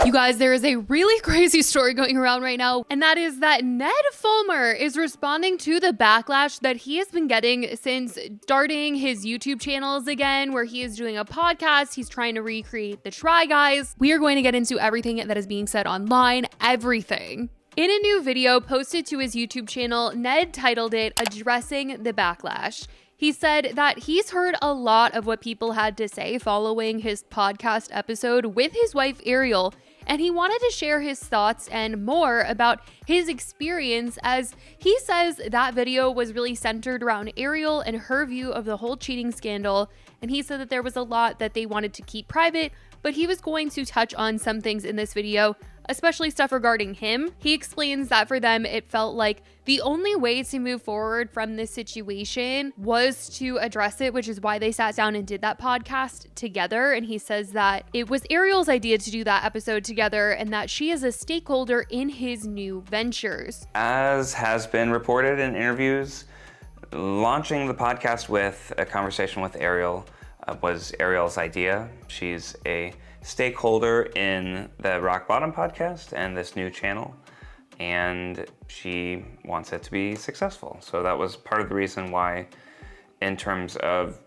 You guys, there is a really crazy story going around right now, and that is that Ned Fulmer is responding to the backlash that he has been getting since starting his YouTube channels again, where he is doing a podcast. He's trying to recreate the Try Guys. We are going to get into everything that is being said online, everything. In a new video posted to his YouTube channel, Ned titled it "Addressing the Backlash." He said that he's heard a lot of what people had to say following his podcast episode with his wife Ariel, and he wanted to share his thoughts and more about his experience, as he says that video was really centered around Ariel and her view of the whole cheating scandal, and he said that there was a lot that they wanted to keep private, but he was going to touch on some things in this video, especially stuff regarding him. He explains that for them, it felt like the only way to move forward from this situation was to address it, which is why they sat down and did that podcast together. And he says that it was Ariel's idea to do that episode together and that she is a stakeholder in his new ventures. As has been reported in interviews, launching the podcast with a conversation with Ariel was Ariel's idea. She's a stakeholder in the Rock Bottom podcast and this new channel, and she wants it to be successful. So that was part of the reason why, in terms of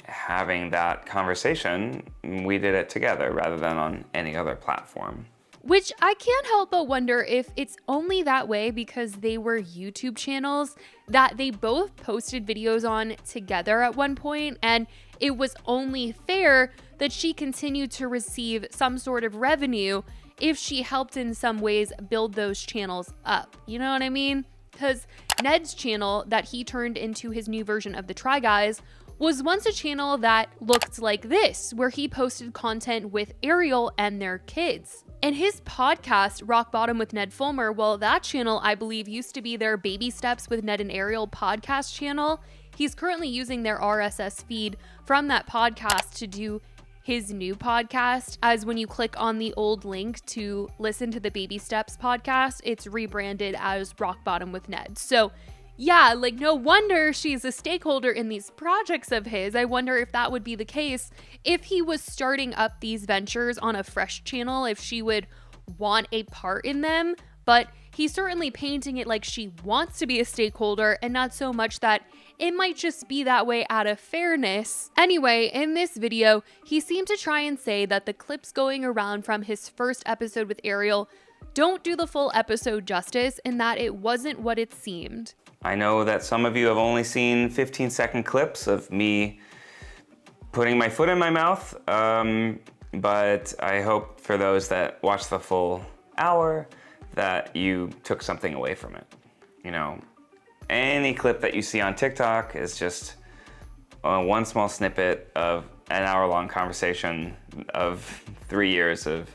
having that conversation, we did it together rather than on any other platform. Which I can't help but wonder if it's only that way because they were YouTube channels that they both posted videos on together at one point, and it was only fair that she continued to receive some sort of revenue if she helped in some ways build those channels up. You know what I mean? Because Ned's channel that he turned into his new version of the Try Guys was once a channel that looked like this, where he posted content with Ariel and their kids. And his podcast, Rock Bottom with Ned Fulmer, well, that channel, I believe, used to be their Baby Steps with Ned and Ariel podcast channel. He's currently using their RSS feed from that podcast to do his new podcast, as when you click on the old link to listen to the Baby Steps podcast, it's rebranded as Rock Bottom with Ned. So yeah, like, no wonder she's a stakeholder in these projects of his. I wonder if that would be the case if he was starting up these ventures on a fresh channel, if she would want a part in them. But he's certainly painting it like she wants to be a stakeholder and not so much that it might just be that way out of fairness. Anyway, in this video, he seemed to try and say that the clips going around from his first episode with Ariel don't do the full episode justice and that it wasn't what it seemed. I know that some of you have only seen 15-second clips of me putting my foot in my mouth, but I hope for those that watch the full hour that you took something away from it. You know, any clip that you see on TikTok is just one small snippet of an hour-long conversation of 3 years of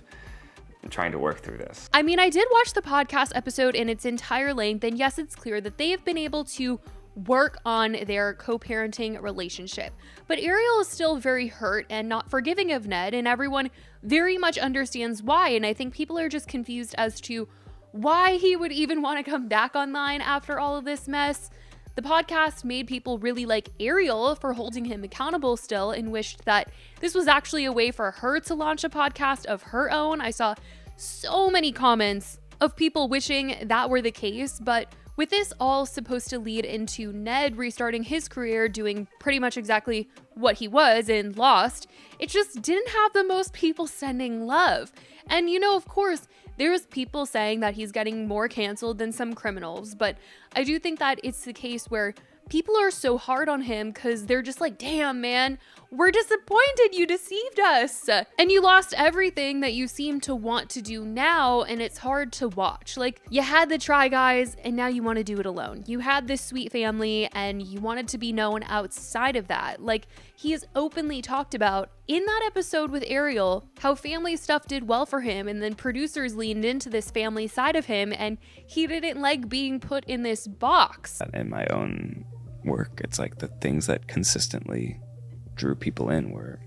trying to work through this. I mean, I did watch the podcast episode in its entire length, and yes, it's clear that they have been able to work on their co-parenting relationship. But Ariel is still very hurt and not forgiving of Ned, and everyone very much understands why, and I think people are just confused as to why he would even want to come back online after all of this mess. The podcast made people really like Ariel for holding him accountable still, and wished that this was actually a way for her to launch a podcast of her own. I saw so many comments of people wishing that were the case, but with this all supposed to lead into Ned restarting his career doing pretty much exactly what he was in Lost, it just didn't have the most people sending love. And you know, of course, there's people saying that he's getting more canceled than some criminals, but I do think that it's the case where people are so hard on him because they're just like, damn, man, we're disappointed you deceived us. And you lost everything that you seem to want to do now, and it's hard to watch. Like, you had the Try Guys, and now you want to do it alone. You had this sweet family, and you wanted to be known outside of that. Like, he has openly talked about in that episode with Ariel how family stuff did well for him, and then producers leaned into this family side of him, and he didn't like being put in this box. In my own work, it's like the things that consistently drew people in were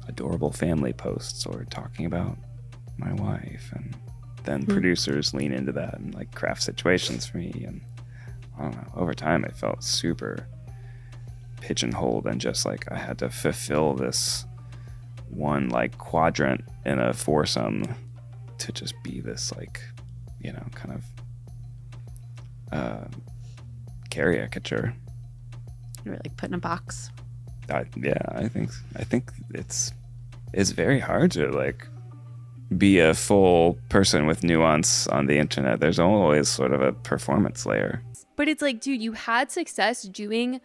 adorable family posts or talking about my wife, and then producers lean into that and like craft situations for me, and I don't know, over time I felt super pigeonholed and just like I had to fulfill this one like quadrant in a foursome to just be this like, you know, kind of caricature. You're like put in a box. I think it's very hard to like be a full person with nuance on the internet. There's always sort of a performance layer. But it's like, dude, you had success doing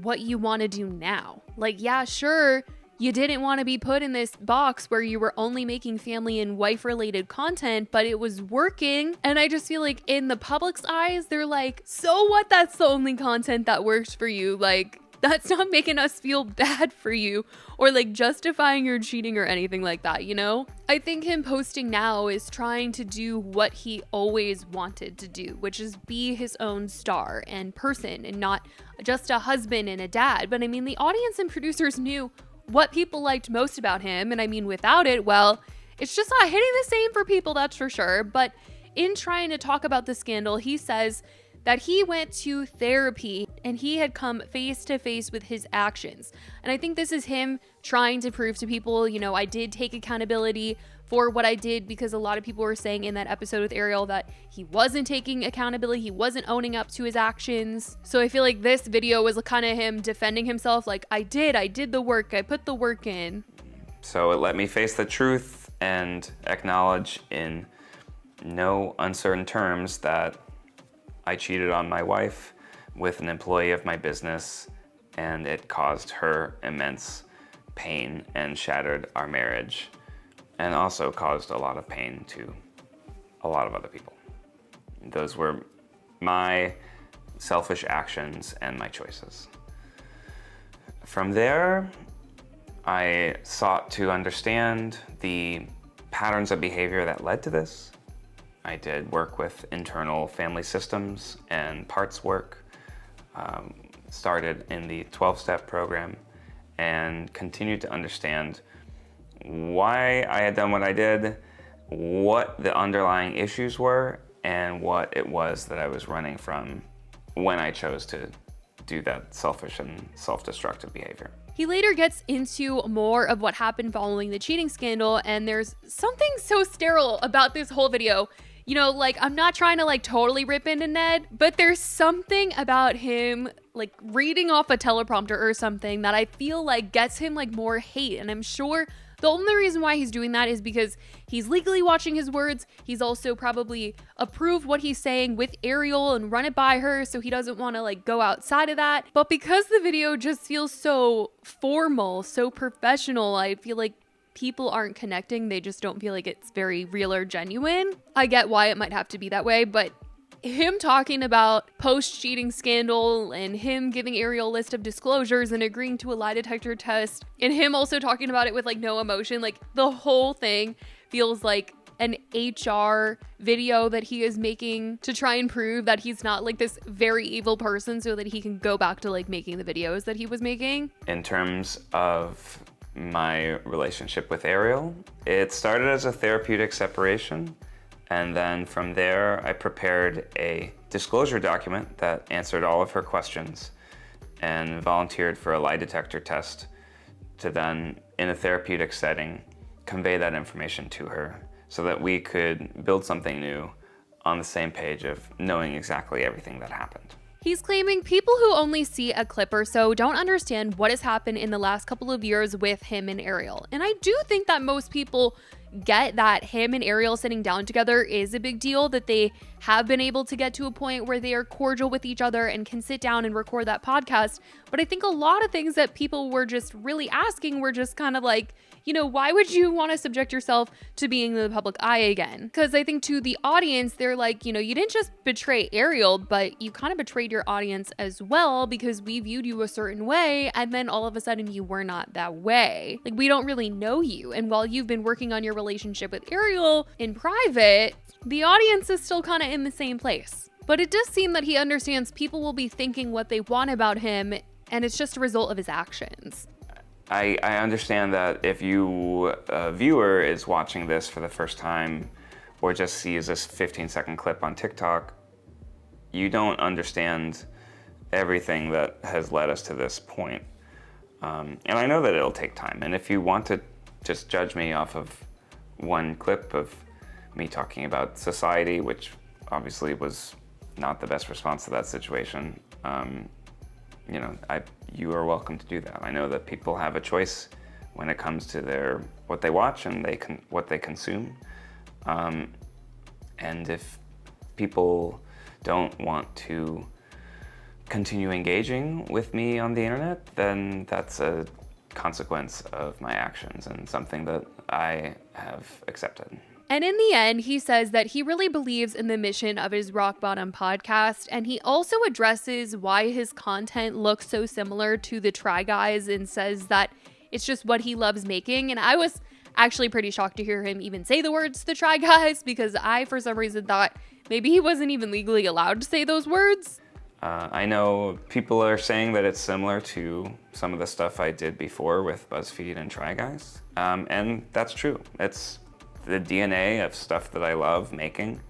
what you want to do now. Like, yeah, sure, you didn't want to be put in this box where you were only making family and wife related content, but it was working. And I just feel like in the public's eyes, they're like, so what? That's the only content that works for you. Like, that's not making us feel bad for you or like justifying your cheating or anything like that, you know? I think him posting now is trying to do what he always wanted to do, which is be his own star and person and not just a husband and a dad. But I mean, the audience and producers knew what people liked most about him. And I mean, without it, well, it's just not hitting the same for people, that's for sure. But in trying to talk about the scandal, he says that he went to therapy and he had come face to face with his actions. And I think this is him trying to prove to people, you know, I did take accountability for what I did, because a lot of people were saying in that episode with Ariel that he wasn't taking accountability, he wasn't owning up to his actions. So I feel like this video was kind of him defending himself, like, I did the work, I put the work in. So it let me face the truth and acknowledge in no uncertain terms that I cheated on my wife with an employee of my business, and it caused her immense pain and shattered our marriage, and also caused a lot of pain to a lot of other people. Those were my selfish actions and my choices. From there, I sought to understand the patterns of behavior that led to this. I did work with internal family systems and parts work, started in the 12-step program, and continued to understand why I had done what I did, what the underlying issues were, and what it was that I was running from when I chose to do that selfish and self-destructive behavior. He later gets into more of what happened following the cheating scandal, and there's something so sterile about this whole video. You know, like, I'm not trying to like totally rip into Ned, but there's something about him like reading off a teleprompter or something that I feel like gets him like more hate. And I'm sure the only reason why he's doing that is because he's legally watching his words. He's also probably approved what he's saying with Ariel and run it by her, so he doesn't want to like go outside of that. But because the video just feels so formal, so professional, I feel like people aren't connecting. They just don't feel like it's very real or genuine. I get why it might have to be that way, but him talking about post-cheating scandal and him giving Ariel a list of disclosures and agreeing to a lie detector test and him also talking about it with like no emotion, like the whole thing feels like an HR video that he is making to try and prove that he's not like this very evil person so that he can go back to like making the videos that he was making. In terms of my relationship with Ariel, it started as a therapeutic separation, and then from there I prepared a disclosure document that answered all of her questions and volunteered for a lie detector test to then, in a therapeutic setting, convey that information to her so that we could build something new on the same page of knowing exactly everything that happened. He's claiming people who only see a clip or so don't understand what has happened in the last couple of years with him and Ariel. And I do think that most people get that him and Ariel sitting down together is a big deal, that they have been able to get to a point where they are cordial with each other and can sit down and record that podcast. But I think a lot of things that people were just really asking were just kind of like, you know, why would you want to subject yourself to being in the public eye again? Because I think to the audience, they're like, you know, you didn't just betray Ariel, but you kind of betrayed your audience as well, because we viewed you a certain way and then all of a sudden you were not that way. Like, we don't really know you. And while you've been working on your relationship with Ariel in private, the audience is still kind of in the same place. But it does seem that he understands people will be thinking what they want about him, and it's just a result of his actions. I understand that if you, a viewer, is watching this for the first time or just sees this 15-second clip on TikTok, you don't understand everything that has led us to this point. And I know that it'll take time. And if you want to just judge me off of one clip of me talking about society, which obviously was not the best response to that situation. You know, you are welcome to do that. I know that people have a choice when it comes to what they watch and what they consume. And if people don't want to continue engaging with me on the internet, then that's a consequence of my actions and something that I have accepted. And in the end, he says that he really believes in the mission of his Rock Bottom podcast, and he also addresses why his content looks so similar to the Try Guys and says that it's just what he loves making. And I was actually pretty shocked to hear him even say the words the Try Guys, because I, for some reason, thought maybe he wasn't even legally allowed to say those words. I know people are saying that it's similar to some of the stuff I did before with BuzzFeed and Try Guys, and that's true. It's the DNA of stuff that I love making,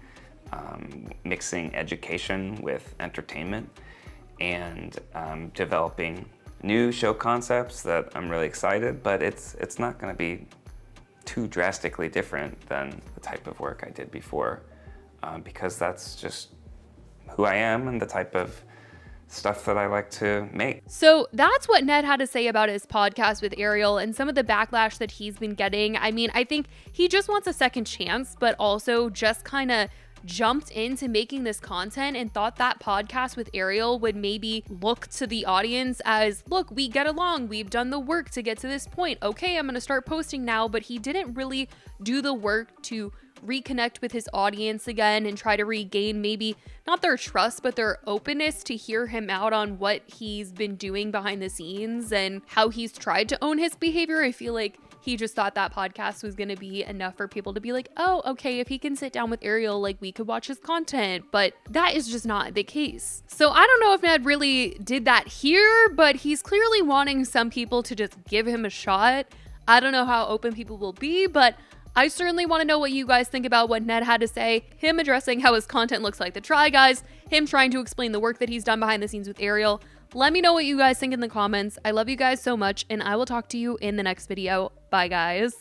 mixing education with entertainment, and developing new show concepts that I'm really excited, but it's not gonna be too drastically different than the type of work I did before, because that's just who I am and the type of stuff that I like to make. So that's what Ned had to say about his podcast with Ariel and some of the backlash that he's been getting. I mean, I think he just wants a second chance, but also just kind of jumped into making this content and thought that podcast with Ariel would maybe look to the audience as, look, we get along, we've done the work to get to this point. Okay, I'm going to start posting now, but he didn't really do the work to reconnect with his audience again and try to regain maybe not their trust, but their openness to hear him out on what he's been doing behind the scenes and how he's tried to own his behavior. I feel like he just thought that podcast was going to be enough for people to be like, oh, okay, if he can sit down with Ariel, like, we could watch his content. But that is just not the case. So I don't know if Ned really did that here, but he's clearly wanting some people to just give him a shot. I don't know how open people will be, but I certainly want to know what you guys think about what Ned had to say, him addressing how his content looks like the Try Guys, him trying to explain the work that he's done behind the scenes with Ariel. Let me know what you guys think in the comments. I love you guys so much, and I will talk to you in the next video. Bye, guys.